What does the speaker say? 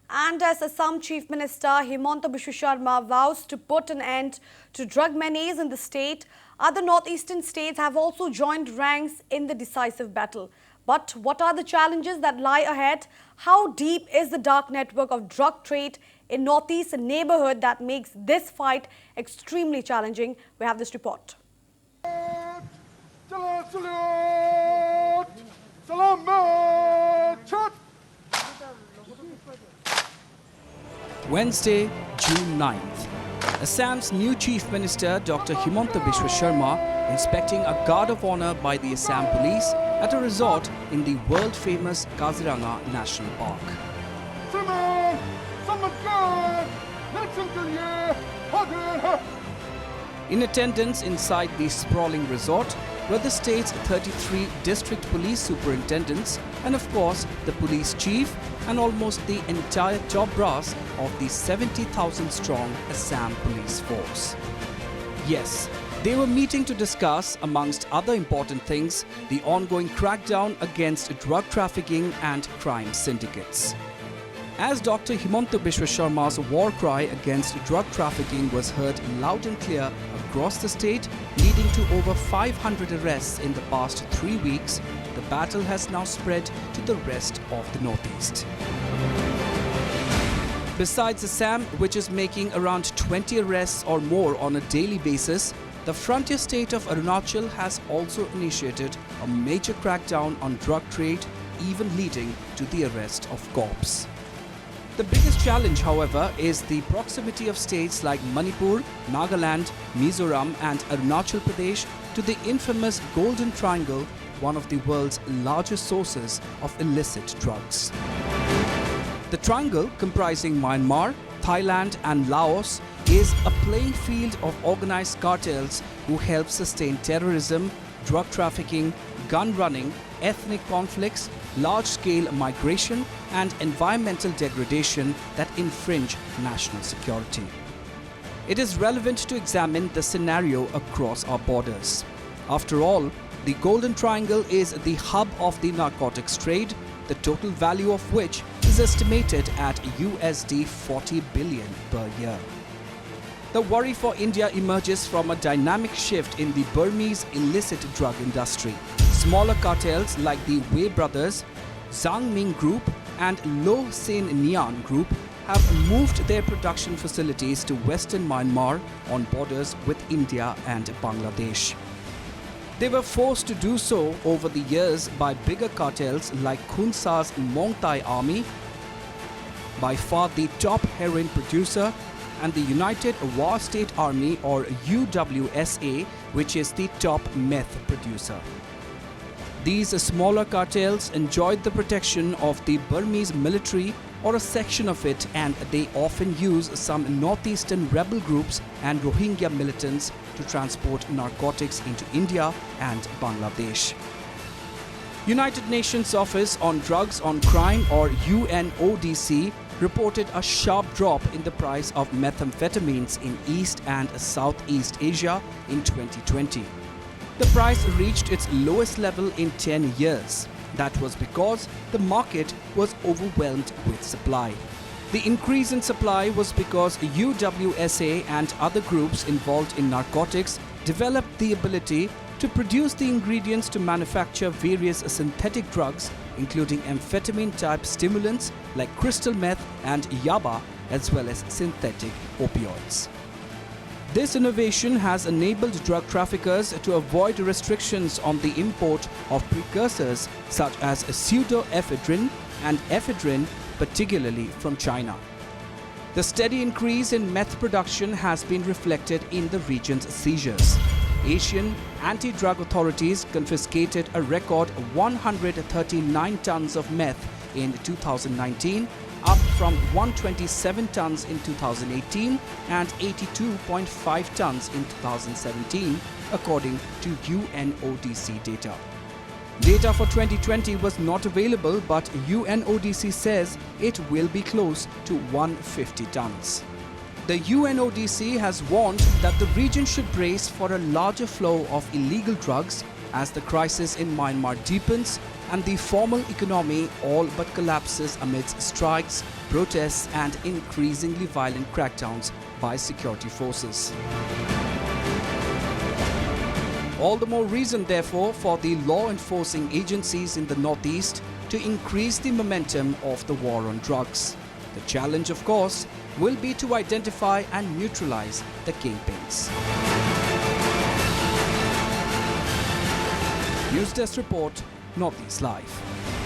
And as Assam Chief Minister Himanta Biswa vows to put an end to drug menace in the state, other northeastern states have also joined ranks in the decisive battle. But what are the challenges that lie ahead? How deep is the dark network of drug trade in northeast neighbourhood that makes this fight extremely challenging? We have this report. Wednesday, June 9th. Assam's new Chief Minister Dr. Himanta Biswa inspecting a guard of honour by the Assam police at a resort in the world-famous Kaziranga National Park. In attendance inside the sprawling resort were the state's 33 district police superintendents and of course the police chief and almost the entire top brass of the 70,000 strong Assam police force. Yes, they were meeting to discuss, amongst other important things, the ongoing crackdown against drug trafficking and crime syndicates. As Dr. Himanta Biswa's war cry against drug trafficking was heard loud and clear across the state, leading to over 500 arrests in the past 3 weeks, the battle has now spread to the rest of the northeast. Besides Assam, which is making around 20 arrests or more on a daily basis, the frontier state of Arunachal has also initiated a major crackdown on drug trade, even leading to the arrest of cops. The biggest challenge, however, is the proximity of states like Manipur, Nagaland, Mizoram and Arunachal Pradesh to the infamous Golden Triangle, one of the world's largest sources of illicit drugs. The triangle, comprising Myanmar, Thailand and Laos, is a playing field of organized cartels who help sustain terrorism, drug trafficking, gun running, ethnic conflicts, large-scale migration and environmental degradation that infringe national security. It is relevant to examine the scenario across our borders. After all, the Golden Triangle is the hub of the narcotics trade, the total value of which is estimated at USD 40 billion per year. The worry for India emerges from a dynamic shift in the Burmese illicit drug industry. Smaller cartels like the Wei brothers, Zhang Ming Group and Lo Sen Nian Group have moved their production facilities to western Myanmar on borders with India and Bangladesh. They were forced to do so over the years by bigger cartels like Khun Sa's Mong Thai Army, by far the top heroin producer, and the United War State Army or UWSA, which is the top meth producer. These smaller cartels enjoyed the protection of the Burmese military or a section of it, and they often use some northeastern rebel groups and Rohingya militants to transport narcotics into India and Bangladesh. United Nations Office on Drugs on Crime or UNODC reported a sharp drop in the price of methamphetamines in East and Southeast Asia in 2020. The price reached its lowest level in 10 years. That was because the market was overwhelmed with supply. The increase in supply was because UWSA and other groups involved in narcotics developed the ability to produce the ingredients to manufacture various synthetic drugs, including amphetamine-type stimulants like crystal meth and yaba, as well as synthetic opioids. This innovation has enabled drug traffickers to avoid restrictions on the import of precursors such as pseudoephedrine and ephedrine, particularly from China. The steady increase in meth production has been reflected in the region's seizures. Asian anti-drug authorities confiscated a record 139 tons of meth in 2019, up from 127 tons in 2018 and 82.5 tons in 2017, according to UNODC data. Data for 2020 was not available, but UNODC says it will be close to 150 tons. The UNODC has warned that the region should brace for a larger flow of illegal drugs as the crisis in Myanmar deepens and the formal economy all but collapses amidst strikes, protests and increasingly violent crackdowns by security forces. All the more reason, therefore, for the law enforcing agencies in the northeast to increase the momentum of the war on drugs. The challenge, of course, will be to identify and neutralize the kingpins. News Desk Report, Northeast Live.